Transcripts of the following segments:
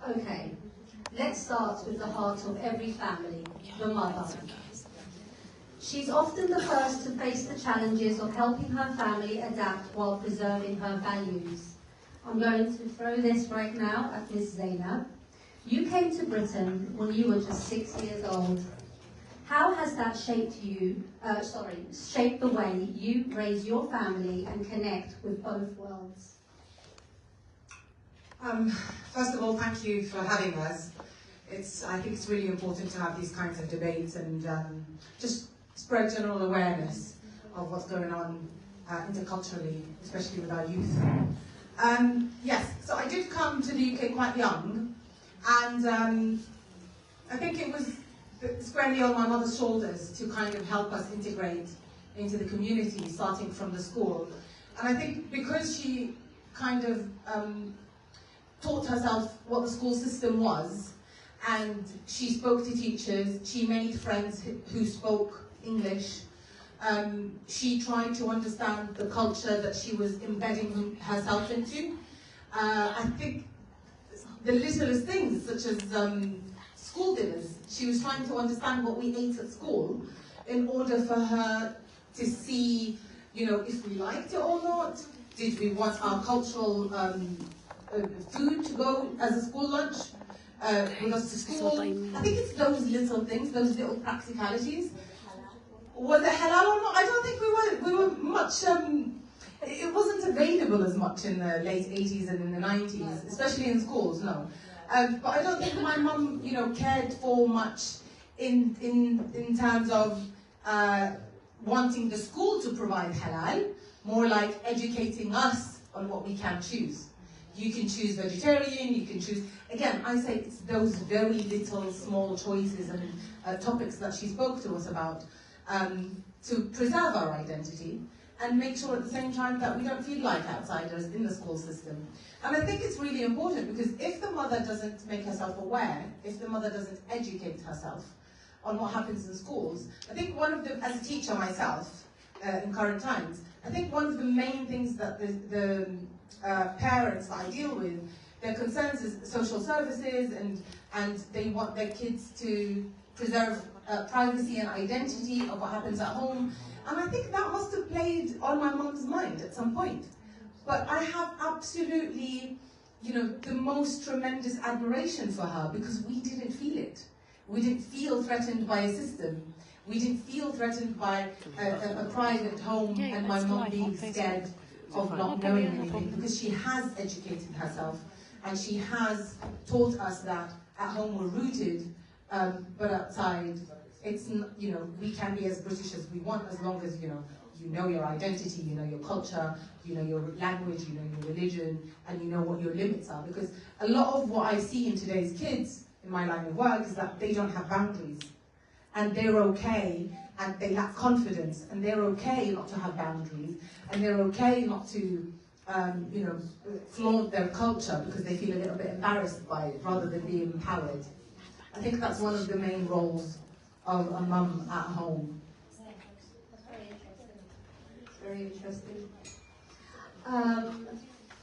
Okay, let's start with the heart of every family, the mother. She's often the first to face the challenges of helping her family adapt while preserving her values. I'm going to throw this right now at Miss Zainab. You came to Britain when you were just 6 years old. How has that shaped shaped the way you raise your family and connect with both worlds? First of all, thank you for having us. I think it's really important to have these kinds of debates and just spread general awareness of what's going on interculturally, especially with our youth. Yes, so I did come to the UK quite young, and I think it was squarely on my mother's shoulders to kind of help us integrate into the community, starting from the school. And I think because she kind of taught herself what the school system was, and she spoke to teachers, she made friends who spoke English, she tried to understand the culture that she was embedding herself into. I think the littlest things, such as school dinners, she was trying to understand what we ate at school in order for her to see, you know, if we liked it or not. Did we want our cultural food to go as a school lunch with us to school? I think it's those little things, those little practicalities. Was it halal or not? I don't think we were much, it wasn't available as much in the late 80s and in the 90s, especially in schools, no. But I don't think my mum, you know, cared for much in terms of wanting the school to provide halal, more like educating us on what we can choose. You can choose vegetarian, you can choose, again, I say it's those very little small choices and topics that she spoke to us about to preserve our identity and make sure at the same time that we don't feel like outsiders in the school system. And I think it's really important, because if the mother doesn't make herself aware, if the mother doesn't educate herself on what happens in schools, I think one of the, as a teacher myself, in current times, I think one of the main things that the parents that I deal with, their concerns is social services, and they want their kids to preserve privacy and identity of what happens at home. And I think that must have played on my mum's mind at some point. But I have absolutely, you know, the most tremendous admiration for her, because we didn't feel it. We didn't feel threatened by a system. We didn't feel threatened by a private home and my mum being scared of not knowing anything, because she has educated herself and she has taught us that at home we're rooted, but outside, it's, you know, we can be as British as we want, as long as, you know your identity, you know your culture, you know your language, you know your religion, and you know what your limits are. Because a lot of what I see in today's kids, in my line of work, is that they don't have boundaries. And they're okay, and they lack confidence, and they're okay not to have boundaries, and they're okay not to, you know, flaunt their culture because they feel a little bit embarrassed by it, rather than being empowered. I think that's one of the main roles of a mum at home. Very interesting.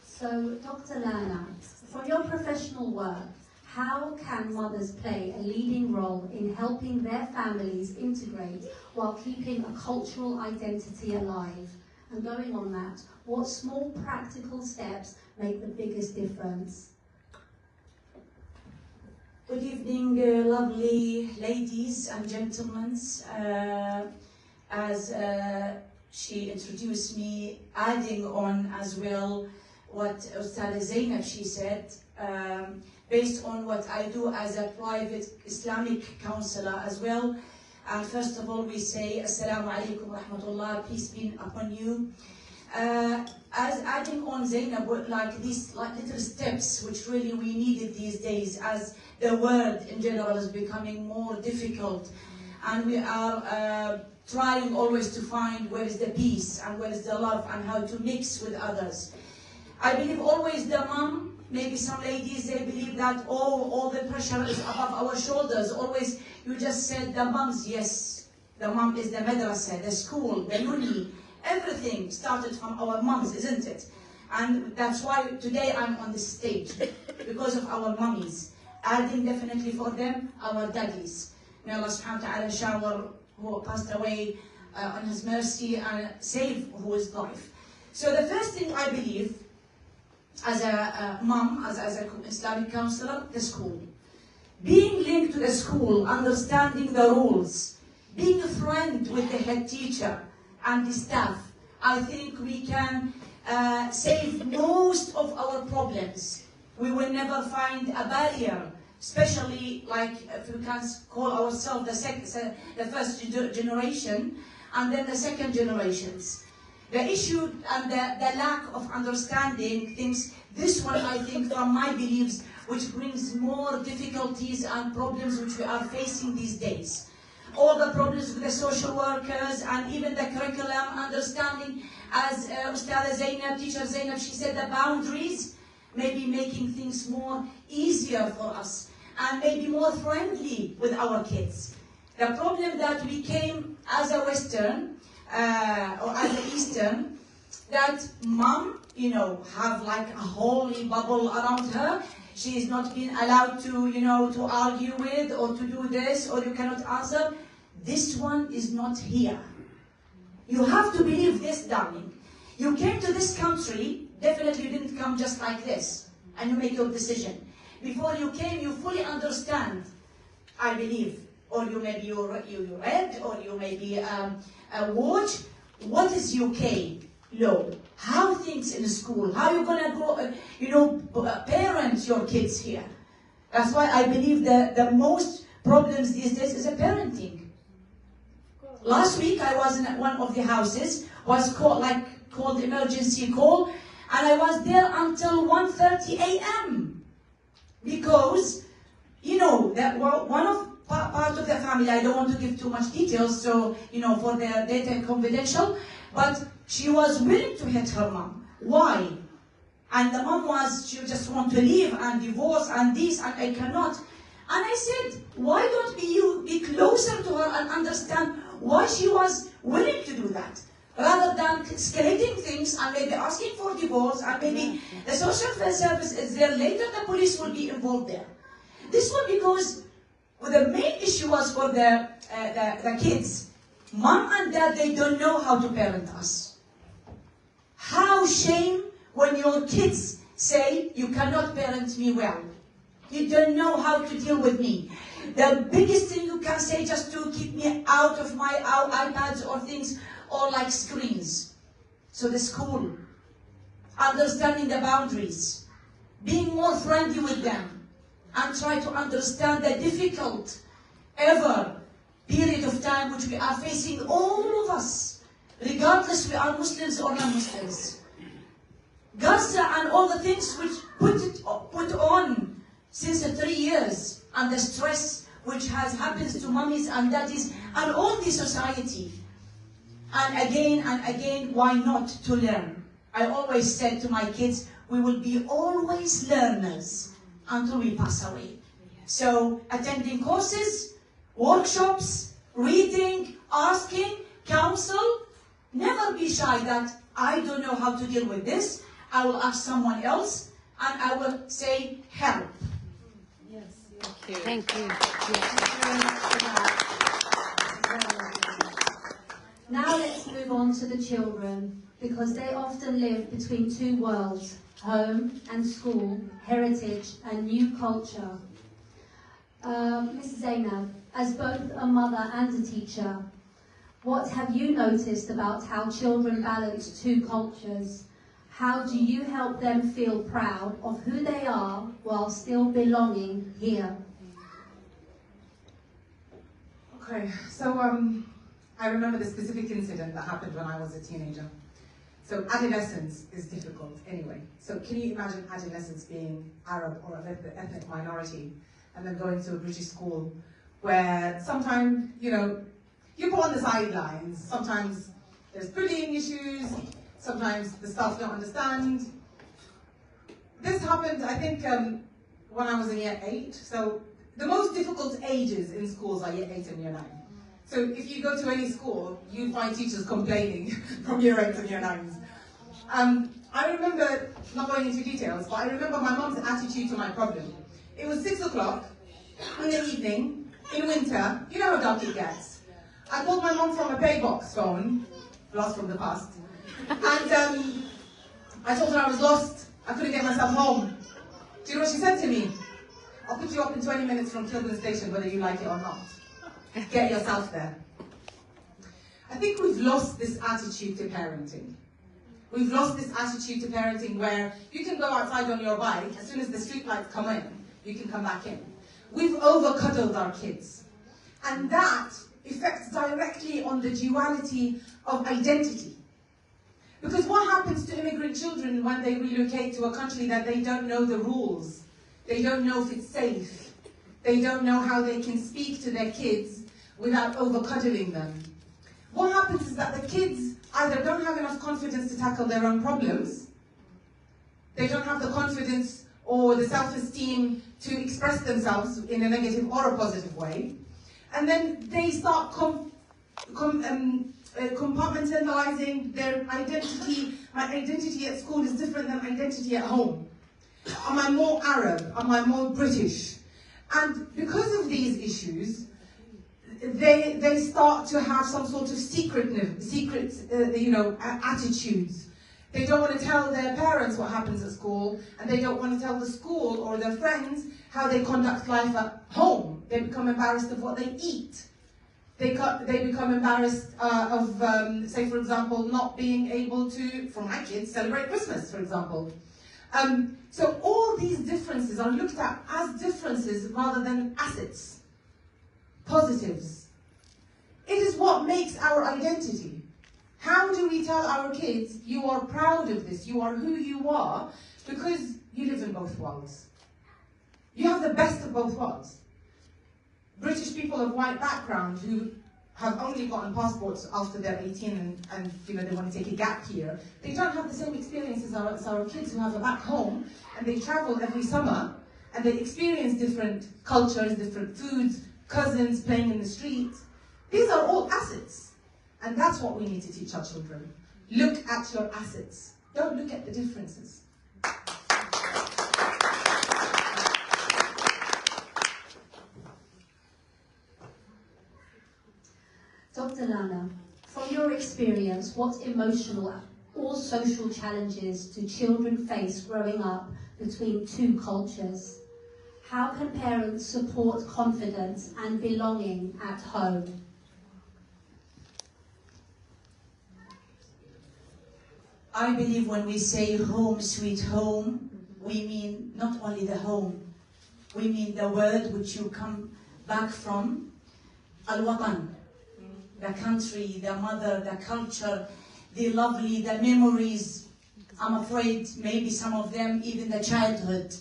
So, Dr. Lana, from your professional work, how can mothers play a leading role in helping their families integrate while keeping a cultural identity alive? And going on that, what small practical steps make the biggest difference? Good evening, lovely ladies and gentlemen. As she introduced me, adding on as well what Ustadha Zainab she said, based on what I do as a private Islamic counselor as well. And first of all, we say Assalamu alaikum wa rahmatullah, peace be upon you. As adding on Zainab, like these little steps which really we needed these days, as the world in general is becoming more difficult, and we are trying always to find where is the peace and where is the love and how to mix with others. I believe always the mom, maybe some ladies, they believe that all the pressure is above our shoulders. Always, you just said the moms, yes, the mom is the madrasa, the school, the uni, everything started from our moms, isn't it? And that's why today I'm on the stage, because of our mummies. Adding definitely for them, our daddies. May Allah subhanahu wa ta'ala shower who passed away on His mercy and save his life. So the first thing I believe, as a mom, as an Islamic counselor, the school. Being linked to the school, understanding the rules, being a friend with the head teacher and the staff, I think we can save most of our problems. We will never find a barrier, especially like if we can call ourselves the first generation and then the second generations. The issue and the lack of understanding things, this one I think from my beliefs, which brings more difficulties and problems which we are facing these days. All the problems with the social workers and even the curriculum understanding, as Ustadha Zainab, teacher Zainab, she said the boundaries, maybe making things more easier for us and maybe more friendly with our kids. The problem that we came as a Western or as an Eastern, that mom, you know, have like a holy bubble around her. She is not being allowed to, you know, to argue with or to do this, or you cannot answer. This one is not here. You have to believe this, darling. You came to this country, definitely you didn't come just like this, and you make your decision. Before you came, you fully understand, I believe, or you maybe you read, or you maybe watch, what is UK law, how things in school, how you're gonna go, you know, parent your kids here. That's why I believe that the most problems these days is a parenting. Last week I was in one of the houses, was called emergency call, and I was there until 1:30 a.m. because, you know, that one of part of the family, I don't want to give too much details, so, you know, for their data confidential, but she was willing to hit her mom. Why? And the mom she just want to leave and divorce and this, and I cannot. And I said, why don't you be closer to her and understand why she was willing to do that? Rather than escalating things and maybe asking for divorce, and maybe the social service is there, later the police will be involved there. This one because the main issue was for the kids. Mom and dad, they don't know how to parent us. How shame when your kids say, you cannot parent me well. You don't know how to deal with me. The biggest thing you can say just to keep me out of my iPads or things, or like screens. So the school, understanding the boundaries, being more friendly with them, and try to understand the difficult ever period of time which we are facing, all of us, regardless we are Muslims or non-Muslims. Gaza and all the things which put on since 3 years, and the stress which has happened to mummies and daddies and all the society. And again, why not to learn? I always said to my kids, we will be always learners until we pass away. So attending courses, workshops, reading, asking, counsel, never be shy that I don't know how to deal with this. I will ask someone else and I will say help. Yes, thank you. Now let's move on to the children, because they often live between two worlds, home and school, heritage and new culture. Ms. Zainab, as both a mother and a teacher, what have you noticed about how children balance two cultures? How do you help them feel proud of who they are while still belonging here? Okay, so I remember the specific incident that happened when I was a teenager. So adolescence is difficult anyway. So can you imagine adolescence being Arab or an ethnic minority and then going to a British school where sometimes, you know, you're put on the sidelines. Sometimes there's bullying issues. Sometimes the staff don't understand. This happened, I think, when I was in year 8. So the most difficult ages in schools are year 8 and year 9. So if you go to any school, you'd find teachers complaining from year 8 and year 9s. I remember, not going into details, but I remember my mum's attitude to my problem. It was 6 o'clock in the evening, in winter, you know how dark it gets. I called my mum from a pay box phone, blast from the past, and I told her I was lost, I couldn't get myself home. Do you know what she said to me? I'll pick you up in 20 minutes from Kilburn Station, whether you like it or not. Get yourself there. I think we've lost this attitude to parenting. We've lost this attitude to parenting where you can go outside on your bike, as soon as the street lights come in, you can come back in. We've over-cuddled our kids. And that affects directly on the duality of identity. Because what happens to immigrant children when they relocate to a country that they don't know the rules? They don't know if it's safe. They don't know how they can speak to their kids without over-cuddling them. What happens is that the kids either don't have enough confidence to tackle their own problems, they don't have the confidence or the self-esteem to express themselves in a negative or a positive way, and then they start compartmentalizing their identity. My identity at school is different than identity at home. Am I more Arab? Am I more British? And because of these issues, they start to have some sort of secret attitudes. They don't want to tell their parents what happens at school, and they don't want to tell the school or their friends how they conduct life at home. They become embarrassed of what they eat. They become embarrassed of, say for example, not being able to, for my kids, celebrate Christmas, for example. So all these differences are looked at as differences rather than assets, positives. It is what makes our identity. How do we tell our kids, you are proud of this, you are who you are, because you live in both worlds. You have the best of both worlds. British people of white background who have only gotten passports after they're 18 and they want to take a gap year, they don't have the same experiences as our kids who have a back home, and they travel every summer, and they experience different cultures, different foods, cousins playing in the street. These are all assets. And that's what we need to teach our children. Look at your assets. Don't look at the differences. Dr. Lana, from your experience, what emotional or social challenges do children face growing up between two cultures? How can parents support confidence and belonging at home? I believe when we say home sweet home, we mean not only the home, we mean the word which you come back from, al-watan, the country, the mother, the culture, the lovely, the memories, I'm afraid maybe some of them even the childhood.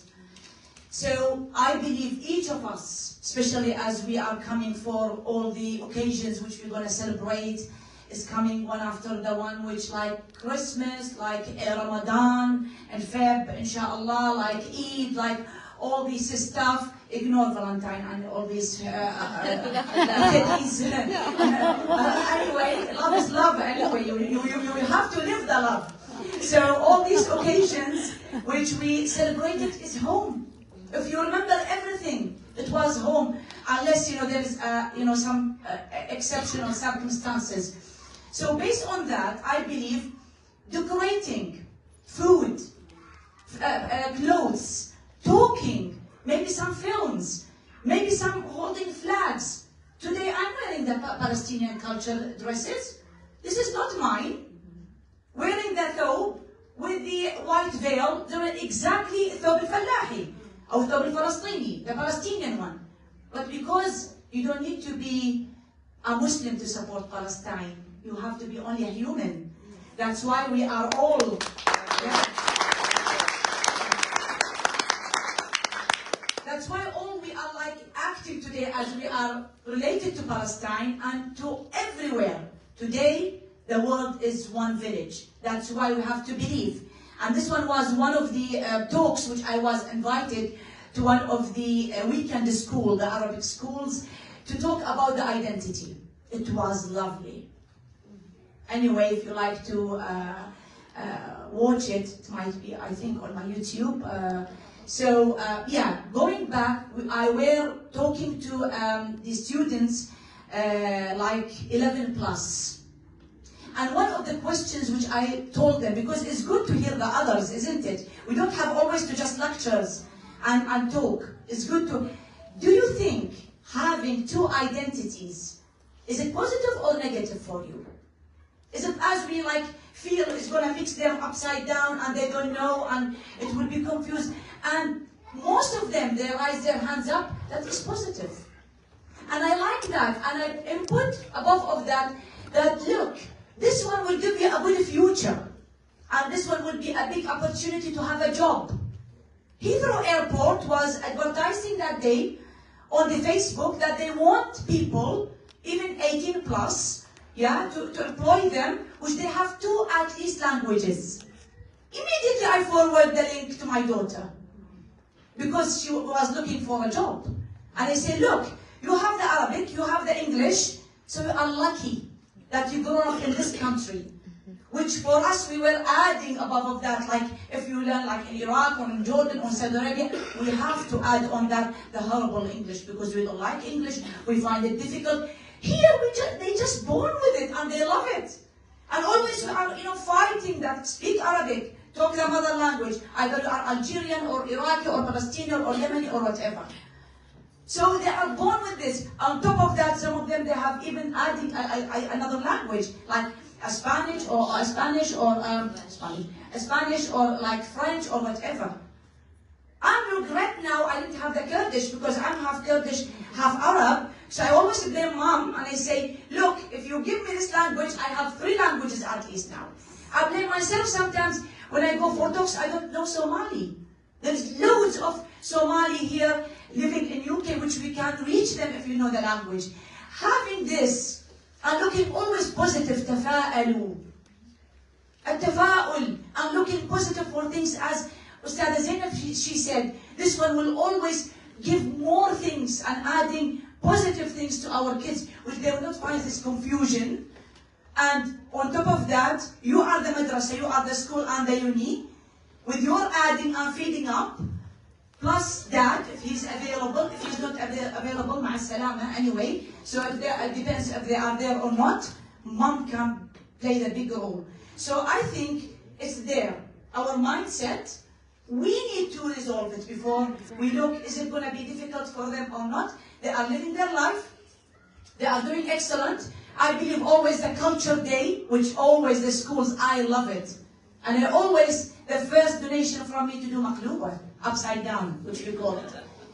So I believe each of us, especially as we are coming for all the occasions which we're going to celebrate, is coming one after the one, which like Christmas, like Ramadan, and Feb, inshallah, like Eid, like all this stuff. Ignore Valentine and all these anyway, love is love anyway, you have to live the love. So all these occasions which we celebrated is home. If you remember everything, it was home, unless there is some exceptional circumstances. So based on that, I believe decorating, food, clothes, talking, maybe some films, maybe some holding flags. Today I'm wearing the Palestinian culture dresses. This is not mine. Wearing the thobe with the white veil, they're exactly thobe al-Fallahi, or thobe al-Falastini, the Palestinian one. But because you don't need to be a Muslim to support Palestine, you have to be only a human. That's why we are all. That's why all we are like active today, as we are related to Palestine and to everywhere. Today, the world is one village. That's why we have to believe. And this one was one of the talks which I was invited to one of the weekend school, the Arabic schools, to talk about the identity. It was lovely. Anyway, if you like to watch it. It might be, I think, on my YouTube. Yeah, going back, I were talking to the students like 11 plus. And one of the questions which I told them, because it's good to hear the others, isn't it? We don't have always to just lectures and talk. It's good to... Do you think having two identities, is it positive or negative for you? Is it as we like feel it's going to mix them upside down and they don't know and it will be confused? And most of them, they raise their hands up, that is positive. And I like that. And I input above of that, that look, this one will give you a good future. And this one will be a big opportunity to have a job. Heathrow Airport was advertising that day on the Facebook that they want people, even 18 plus, yeah, to employ them, which they have two at least languages. Immediately I forward the link to my daughter because she was looking for a job. And I say, look, you have the Arabic, you have the English, so you are lucky that you grew up in this country. Which for us, we were adding above of that, like if you learn like in Iraq or in Jordan or Saudi Arabia, we have to add on that the horrible English because we don't like English, we find it difficult. Here, they just born with it and they love it. And always we are, fighting that speak Arabic, talk their mother language, either you are Algerian or Iraqi or Palestinian or Yemeni or whatever. So they are born with this. On top of that, some of them, they have even added another language, like Spanish or like French or whatever. I regret now I didn't have the Kurdish because I'm half Kurdish, half Arab. So I always blame mom and I say, look, if you give me this language, I have 3 languages at least now. I blame myself sometimes when I go for talks, I don't know Somali. There's loads of Somali here living in UK, which we can reach them if you know the language. Having this and looking always positive, تفاءلوا. التفاؤل and looking positive for things, as Ustadha Zainab, she said, this one will always give more things and adding positive things to our kids, which they will not find this confusion. And on top of that, you are the madrasa, you are the school and the uni, with your adding and feeding up, plus that, if he's available, if he's not available, ma'a salama anyway. So if it depends if they are there or not, mom can play the big role. So I think it's there. Our mindset, we need to resolve it before we look, is it going to be difficult for them or not? They are living their life. They are doing excellent. I believe always the culture day, which always the schools, I love it. And I always, the first donation from me to do maqluba, upside down, which we call it.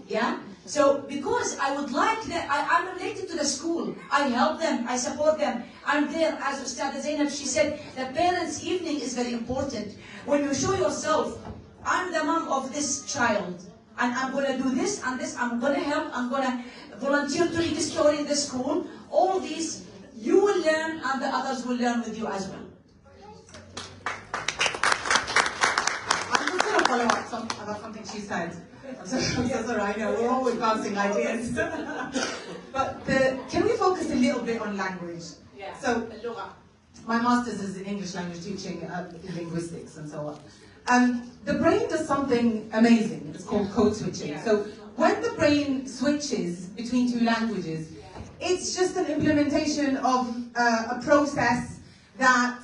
Yeah? So, because I would like that, I'm related to the school. I help them, I support them. I'm there, as Ustadha Zainab, she said, the parents' evening is very important. When you show yourself, I'm the mom of this child, and I'm going to do this and this, I'm going to help, I'm going to volunteer to read the story in the school. All these, you will learn, and the others will learn with you as well. Follow up about something she said. I'm so sorry, I know, we're always bouncing ideas. But can we focus a little bit on language? Yeah. So, my master's is in English language teaching, linguistics and so on. The brain does something amazing. It's called code switching. Yeah. So when the brain switches between 2 languages, it's just an implementation of a process that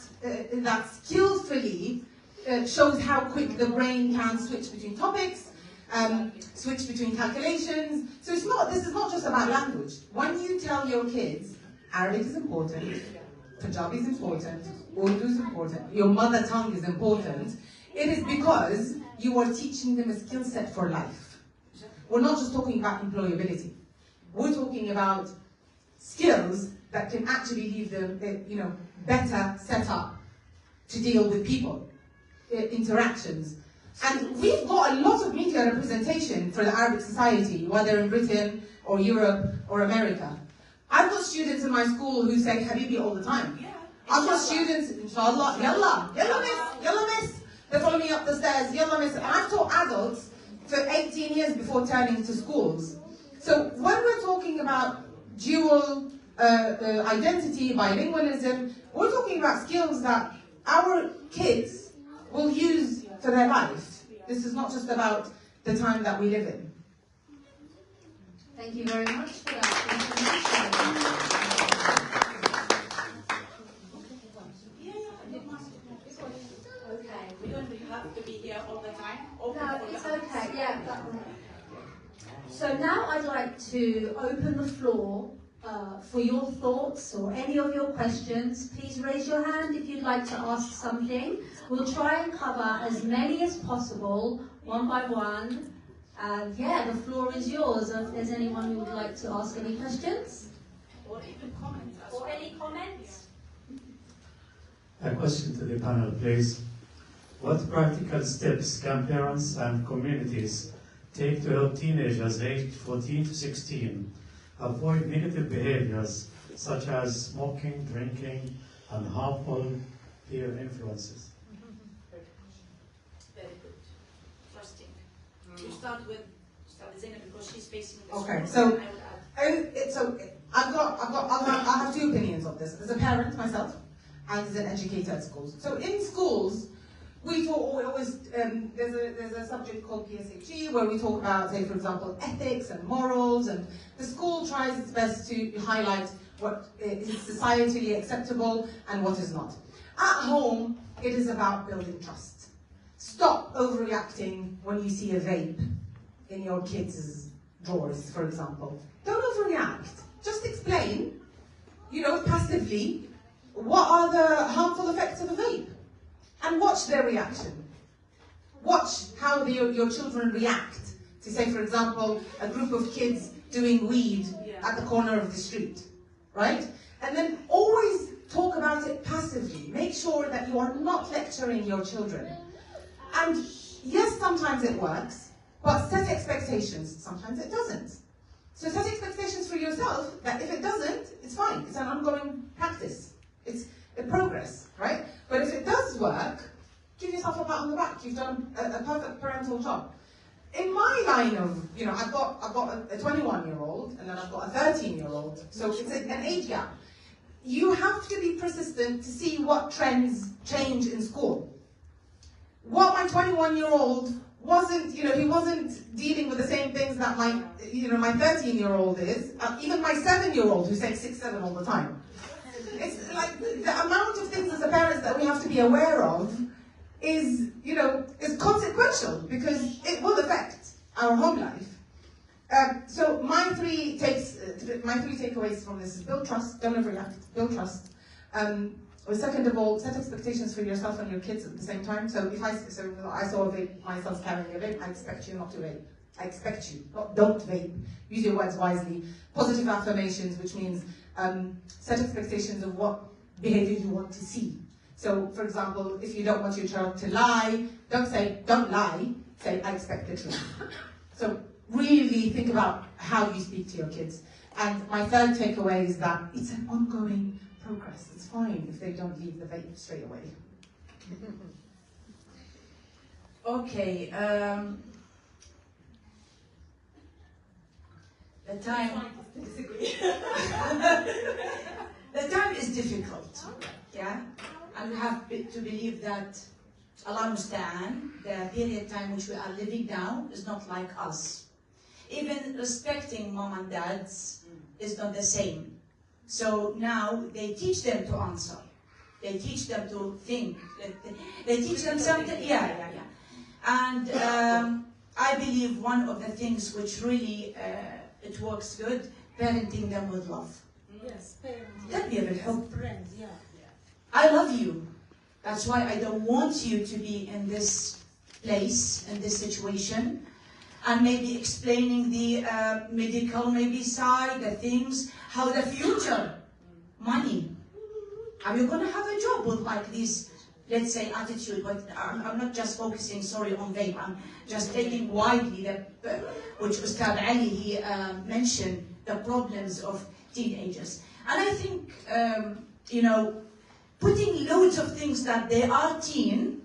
skillfully shows how quick the brain can switch between topics, switch between calculations. So this is not just about language. When you tell your kids Arabic is important, Punjabi is important, Urdu is important, your mother tongue is important, it is because you are teaching them a skill set for life. We're not just talking about employability. We're talking about skills that can actually leave them, better set up to deal with people, interactions. And we've got a lot of media representation for the Arabic society, whether in Britain or Europe or America. I've got students in my school who say Habibi all the time. Yeah, I've got students, inshallah, yalla, yalla miss. They follow me up the stairs, yalla miss. And I've taught adults for 18 years before turning to schools. So when we're talking about dual identity, bilingualism, we're talking about skills that our kids will use for their life. This is not just about the time that we live in. Thank you very much for that information. Okay. We don't have to be here all the time. No, it's okay. Yeah. So now I'd like to open the floor for your thoughts or any of your questions. Please raise your hand if you'd like to ask something. We'll try and cover as many as possible, one by one. And yeah, the floor is yours. If there's anyone who would like to ask any questions. Or even comments. Or any comments? A question to the panel, please. What practical steps can parents and communities take to help teenagers aged 14 to 16 avoid negative behaviors such as smoking, drinking, and harmful peer influences? Very good. Trusting. You start with Zainab because she's facing the Okay, school. so I have two opinions of this. As a parent myself, and as an educator at schools. So in schools, we always there's a subject called PSHE where we talk about, say, for example, ethics and morals, and the school tries its best to highlight what is societally acceptable and what is not. At home, it is about building trust. Stop overreacting when you see a vape in your kids' drawers, for example. Don't overreact. Just explain, passively, what are the harmful effects of a vape? And watch their reaction. Watch how your children react to, say, for example, a group of kids doing weed at the corner of the street, right? And then always talk about it passively. Make sure that you are not lecturing your children. And yes, sometimes it works, but set expectations. Sometimes it doesn't. So set expectations for yourself that if it doesn't, it's fine. It's an ongoing practice. It's a progress, right? But if it does work, give yourself a pat on the back. You've done a perfect parental job. In my line of, I've got a 21-year-old and then I've got a 13-year-old. So it's an age gap. You have to be persistent to see what trends change in school. What my 21-year-old wasn't, he wasn't dealing with the same things that my 13-year-old is. Even my 7-year-old who says 6-7 all the time. It's like the amount of things as a parent that we have to be aware of is consequential because it will affect our home life. So my three takeaways from this is build trust, don't overreact, build trust. Second of all, set expectations for yourself and your kids at the same time. So if I saw a vape, my son's carrying a vape, I expect you not to vape. I expect you, not don't vape. Use your words wisely. Positive affirmations, which means set expectations of what behavior you want to see. So, for example, if you don't want your child to lie, don't say, don't lie, say, I expect the truth. So, really think about how you speak to your kids. And my third takeaway is that it's an ongoing progress. It's fine if they don't leave the vape straight away. Okay. The time is difficult, yeah? And we have to believe that Allah Musta'an, the period time which we are living now, is not like us. Even respecting mom and dads is not the same. So now they teach them to answer. They teach them to think. They teach them something, And I believe one of the things which really it works good, parenting them with love. Yes, parents. تربية بالحب. Friends, yeah. I love you. That's why I don't want you to be in this place, in this situation. And maybe explaining the medical side, the things, how the future, money. Are you going to have a job with like this, let's say, attitude? But I'm not just focusing, on vape. I'm just taking widely, which Ustad Ali, he mentioned the problems of teenagers. And I think, putting loads of things that they are teen,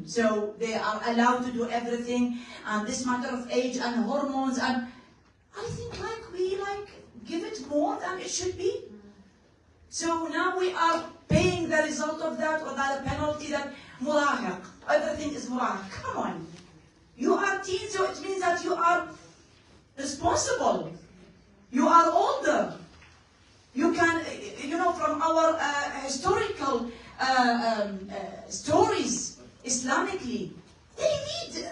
so they are allowed to do everything, and this matter of age and hormones, and I think we give it more than it should be. So now we are paying the result of that, or the penalty that murahiq. Everything is murahiq. Come on. You are teen, so it means that you are responsible. You are older. You can, from our historical stories, Islamically, they need,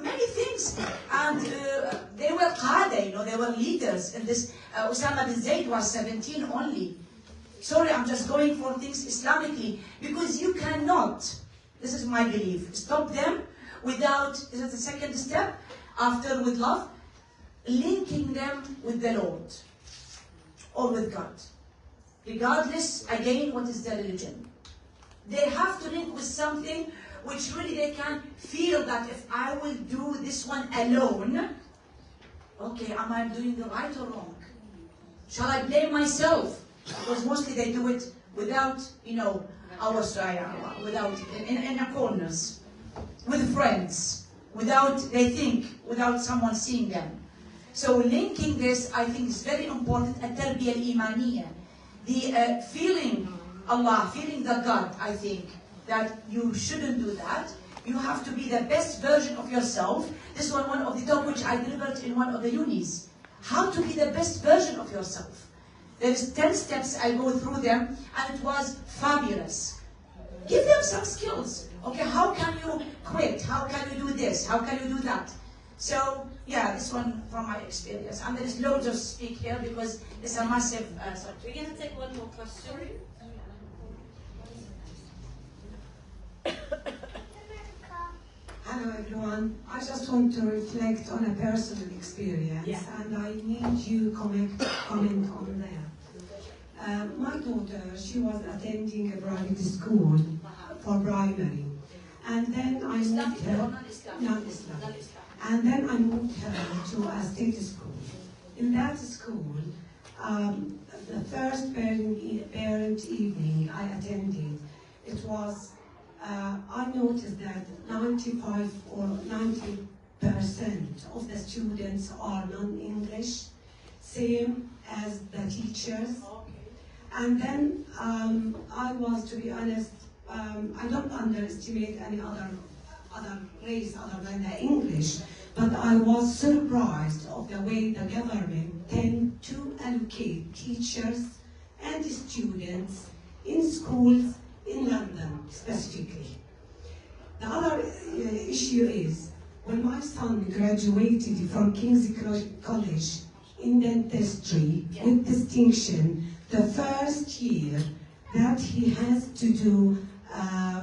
many things. And they were qada, they were leaders in this. Osama bin Zayd was 17 only. Sorry, I'm just going for things Islamically. Because you cannot, this is my belief, stop them without, this is the second step, after with love, linking them with the Lord or with God. Regardless, again, what is their religion. They have to link with something which really they can feel that if I will do this one alone, okay, am I doing the right or wrong? Shall I blame myself? Because mostly they do it without, our style, without, in a corners, with friends, without, they think, without someone seeing them. So linking this, I think, is very important. At-tarbiyah al-imaniyah. The feeling Allah, feeling the God, I think, that you shouldn't do that. You have to be the best version of yourself. This was one of the talk which I delivered in one of the unis. How to be the best version of yourself. There's 10 steps, I go through them, and it was fabulous. Give them some skills. Okay, how can you quit? How can you do this? How can you do that? So, yeah, this one from my experience. And there is loads to speak here because it's a massive subject. We're going to take one more question. Hello everyone. I just want to reflect on a personal experience, and I need you comment on that. My daughter, she was attending a private school for primary, and then I moved her, non-Islam, and then I moved her to a state school. In that school, the first parent evening I attended, it was. I noticed that 95 or 90% of the students are non-English, same as the teachers. And then I was, to be honest, I don't underestimate any other race other than the English, but I was surprised of the way the government tend to allocate teachers and students in schools in London specifically. The other issue is, when my son graduated from King's College in dentistry with distinction, the first year that he has to do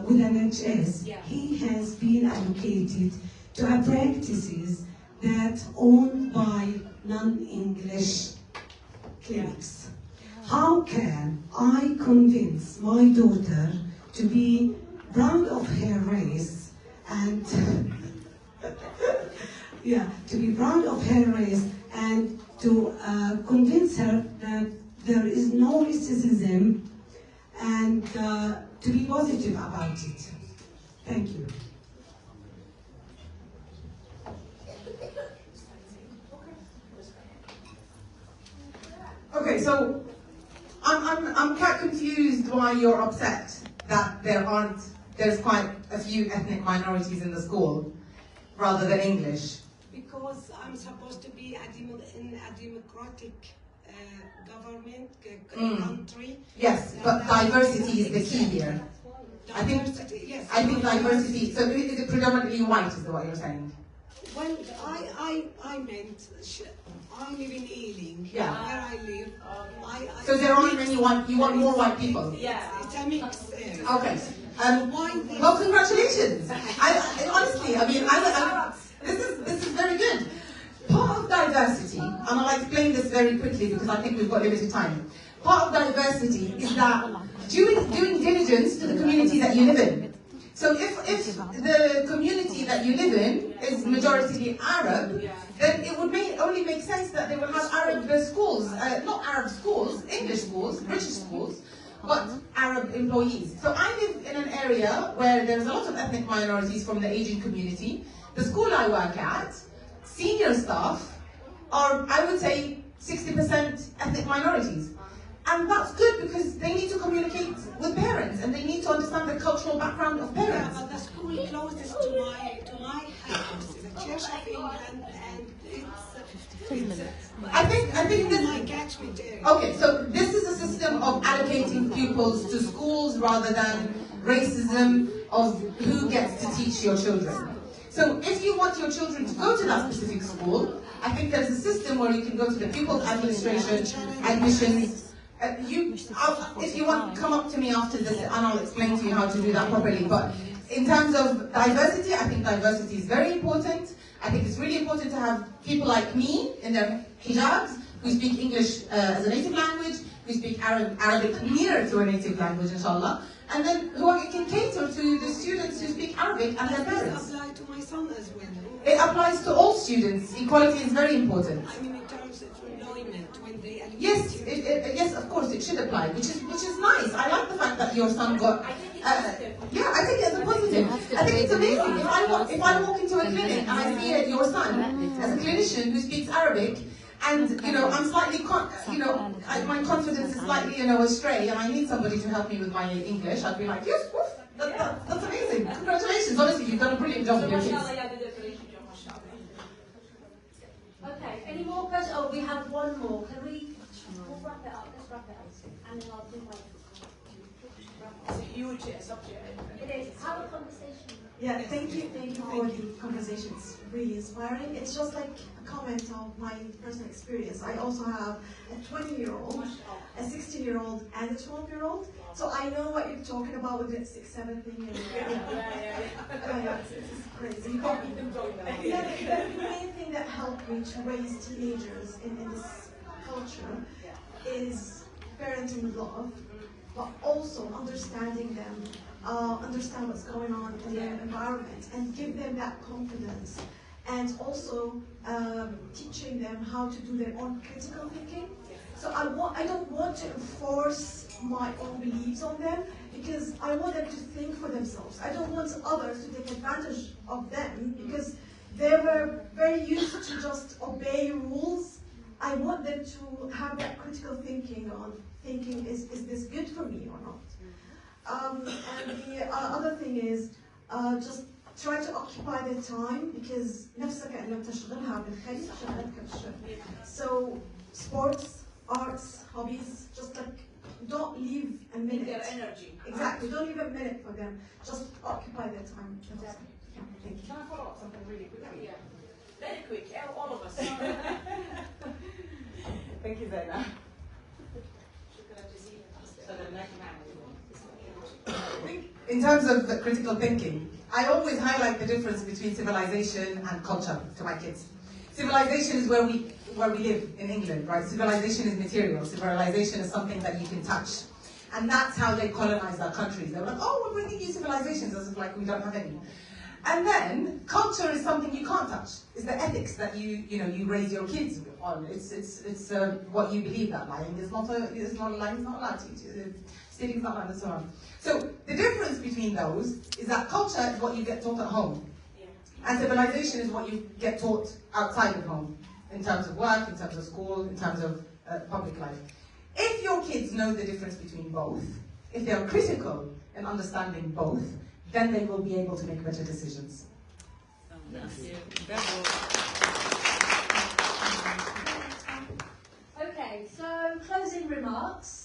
with NHS, he has been allocated to practices that owned by non-English clinics. How can I convince my daughter to be proud of her race and to be proud of her race and to convince her that there is no racism and to be positive about it? Thank you. Okay, so I'm quite confused why you're upset that there's quite a few ethnic minorities in the school rather than English. Because I'm supposed to be in a democratic government, country. Yes, but diversity is the key here. I think diversity, so is it predominantly white, is what you're saying? Well, I meant, I live in Ealing, where I live. So there aren't many white, you want more white people? Yeah. It's a mix. Okay. Well, congratulations. Honestly, this is very good. Part of diversity, and I'll explain this very quickly because I think we've got limited time. Part of diversity is that doing diligence to the community that you live in. So if the community that you live in is majority Arab, then it would only make sense that they will have Arab schools, not Arab schools, English schools, British schools, but Arab employees. So I live in an area where there's a lot of ethnic minorities from the Asian community. The school I work at, senior staff are, I would say, 60% ethnic minorities. And that's good because they need to communicate with parents and they need to understand the cultural background of Yeah, parents. but the school closest to my house is a Church of England, and I think it's this. my catchment area. Okay, so this is a system of allocating pupils to schools rather than racism of who gets to teach your children. So if you want your children to go to that specific school, I think there's a system where you can go to the pupils administration, admissions. If you want, come up to me after this and I'll explain to you how to do that properly. But in terms of diversity, I think diversity is very important. I think it's really important to have people like me in their hijabs who speak English as a native language, who speak Arabic near to a native language, inshallah, and then who can cater to the students who speak Arabic and their Does parents. this apply to my son as well? It applies to all students. Equality is very important. I mean, in terms of employment, when they allocate Yes, you- yes, of course, it should apply, which is nice. I like the fact that your son got. Yeah, I think it's a positive. I think it's amazing. If I walk into a clinic and I see your son as a clinician who speaks Arabic, and I'm slightly, my confidence is slightly, astray, and I need somebody to help me with my English, I'd be like, yes, woof, that's amazing. Congratulations. Honestly, you've done a brilliant job with your kids. Okay, any more questions? Oh, we have one more. Can we'll wrap it up. Let's wrap it up. And then I'll do my... It's a huge subject. It is. Have a conversation. Yeah, thank you for the conversation. It's really inspiring. It's just like a comment of my personal experience. I also have a 20-year-old, a 16-year-old, and a 12-year-old. So I know what you're talking about with the 6, 7 thing. It's crazy. The main thing that helped me to raise teenagers in this culture is parenting love, but also understanding them, understand what's going on in their environment, and give them that confidence, and also teaching them how to do their own critical thinking. So I don't want to enforce my own beliefs on them, because I want them to think for themselves. I don't want others to take advantage of them because they were very used to just obey rules. I want them to have that critical thinking on thinking, is this good for me or not? And the other thing is just try to occupy their time, because نفسك لو تشغلها بالخير شغلتك بالشر. So sports, arts, hobbies, just like don't leave a minute. Their energy. Exactly, don't leave a minute for them. Just occupy their time. Exactly. Yeah, thank you. Can I follow up something really quickly? Yeah. Very quick, all of us. Thank you, Zaina. In terms of the critical thinking, I always highlight the difference between civilization and culture to my kids. Civilization is where we live in England, right? Civilization is material. Civilization is something that you can touch. And that's how they colonized our countries. They were like, oh, we're bringing you civilizations, as if like we don't have any. And then culture is something you can't touch. It's the ethics that you raise your kids on. It's what you believe that lying is not a lie. It's not allowed to. Stealing is not allowed, and so on. So the difference between those is that culture is what you get taught at home, and civilization is what you get taught outside of home, in terms of work, in terms of school, in terms of public life. If your kids know the difference between both, if they are critical in understanding both, then they will be able to make better decisions. Okay, so closing remarks.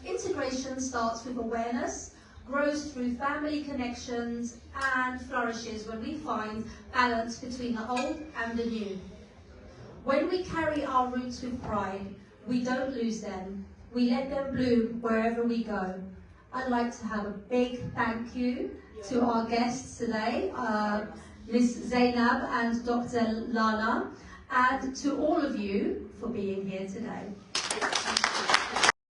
Integration starts with awareness, grows through family connections, and flourishes when we find balance between the old and the new. When we carry our roots with pride, we don't lose them. We let them bloom wherever we go. I'd like to have a big thank you to our guests today, Ms. Zainab and Dr. Lana, and to all of you for being here today.